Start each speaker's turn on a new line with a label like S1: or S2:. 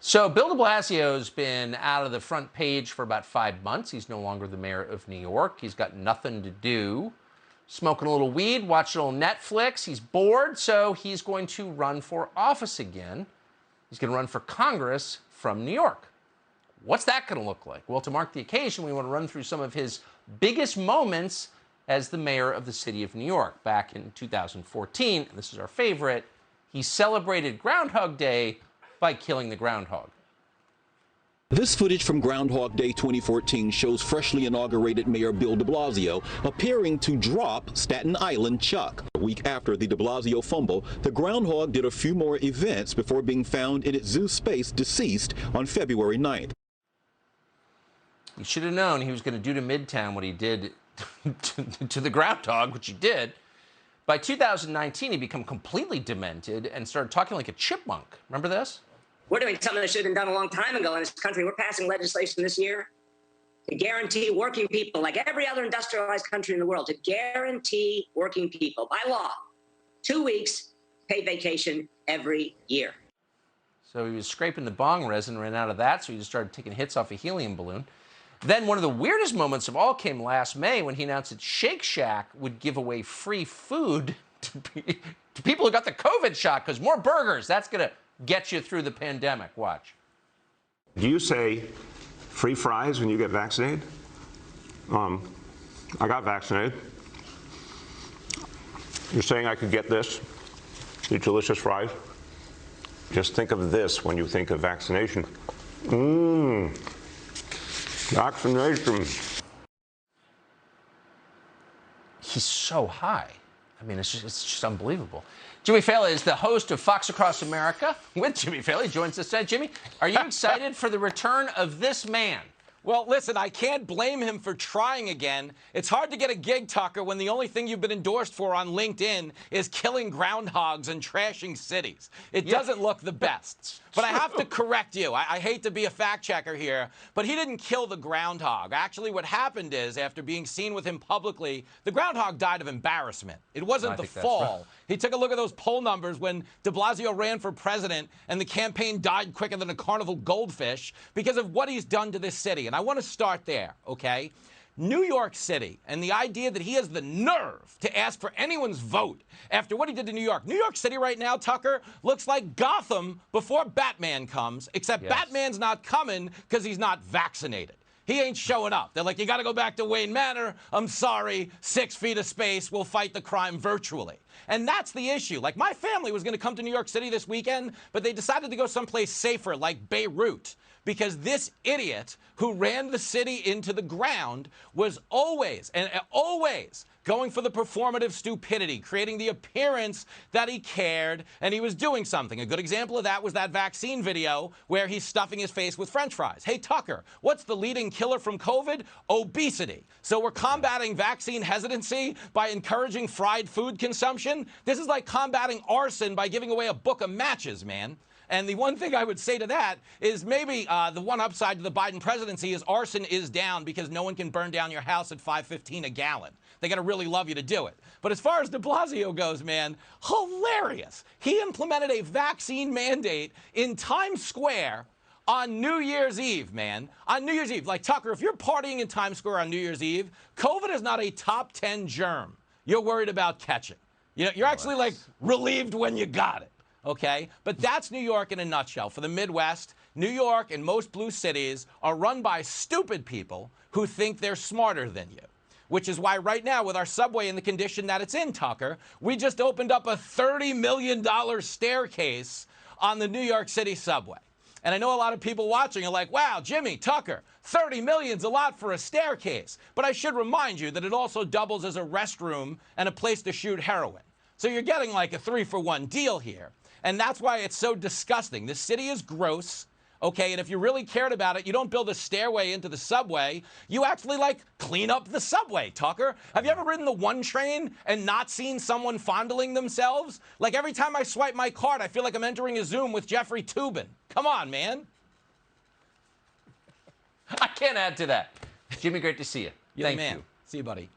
S1: So Bill de Blasio's been out of the front page for about 5 months. He's no longer the mayor of New York. He's got nothing to do. Smoking a little weed, watching a little Netflix. He's bored, so he's going to run for office again. He's going to run for Congress from New York. What's that going to look like? Well, to mark the occasion, we want to run through some of his biggest moments as the mayor of the city of New York. Back in 2014, and this is our favorite, he celebrated Groundhog Day by killing the groundhog.
S2: This footage from Groundhog Day 2014 shows freshly inaugurated Mayor Bill de Blasio appearing to drop Staten Island Chuck. A week after the de Blasio fumble, the groundhog did a few more events before being found in its zoo space deceased on February 9th.
S1: He should have known he was going to do to Midtown what he did to the groundhog, which he did. By 2019, he became completely demented and started talking like a chipmunk. Remember this?
S3: We're doing something that should have been done a long time ago in this country. We're passing legislation this year to guarantee working people, like every other industrialized country in the world, to guarantee working people by law 2 weeks paid vacation every year.
S1: So he was scraping the bong resin, ran out of that, so he just started taking hits off a helium balloon. Then one of the weirdest moments of all came last May when he announced that Shake Shack would give away free food to people who got the COVID shot, because more burgers, that's going to get you through the pandemic. Watch.
S4: Do you say free fries when you get vaccinated? I got vaccinated. You're saying I could get this, these delicious fries? Just think of this when you think of vaccination. Vaccination.
S1: He's so high. I mean, it's just unbelievable. Jimmy Failla is the host of Fox Across America with Jimmy Failla. He joins us today. Jimmy, are you excited for the return of this man?
S5: Well, listen, I can't blame him for trying again. It's hard to get a gig, Tucker, when the only thing you've been endorsed for on LinkedIn is killing groundhogs and trashing cities. It doesn't look the best. But I have to correct you. I hate to be a fact checker here, but he didn't kill the groundhog. Actually, what happened is, after being seen with him publicly, the groundhog died of embarrassment. It wasn't the fall. He took a look at those poll numbers when de Blasio ran for president and the campaign died quicker than a carnival goldfish because of what he's done to this city. And I want to start there, okay? New York City, and the idea that he has the nerve to ask for anyone's vote after what he did to New York. New York City right now, Tucker, looks like Gotham before Batman comes, except Batman's not coming because he's not vaccinated. He ain't showing up. They're like, you got to go back to Wayne Manor. I'm sorry, 6 feet of space. We'll fight the crime virtually. And that's the issue. Like, my family was going to come to New York City this weekend, but they decided to go someplace safer, like Beirut, because this idiot who ran the city into the ground was always going for the performative stupidity, creating the appearance that he cared and he was doing something. A good example of that was that vaccine video where he's stuffing his face with French fries. Hey, Tucker, what's the leading killer from COVID? Obesity. So we're combating vaccine hesitancy by encouraging fried food consumption? This is like combating arson by giving away a book of matches, man. And the one thing I would say to that is maybe the one upside to the Biden presidency is arson is down because no one can burn down your house at $5.15 a gallon. They got to really love you to do it. But as far as de Blasio goes, man, hilarious. He implemented a vaccine mandate in Times Square on New Year's Eve, man. On New Year's Eve. Like, Tucker, if you're partying in Times Square on New Year's Eve, COVID is not a top 10 germ you're worried about catching. You know, you're actually, like, relieved when you got it. Okay? But that's New York in a nutshell. For the Midwest, New York and most blue cities are run by stupid people who think they're smarter than you. Which is why right now, with our subway in the condition that it's in, Tucker, we just opened up a $30 million staircase on the New York City subway. And I know a lot of people watching are like, wow, Jimmy, Tucker, $30 million's a lot for a staircase. But I should remind you that it also doubles as a restroom and a place to shoot heroin. So you're getting like a 3-for-1 deal here. And that's why it's so disgusting. This city is gross, okay? And if you really cared about it, you don't build a stairway into the subway. You actually, like, clean up the subway, Tucker. Have you ever ridden the one train and not seen someone fondling themselves? Like, every time I swipe my card, I feel like I'm entering a Zoom with Jeffrey Toobin. Come on, man.
S1: I can't add to that. Jimmy, great to see you.
S5: Thank you. See you, buddy.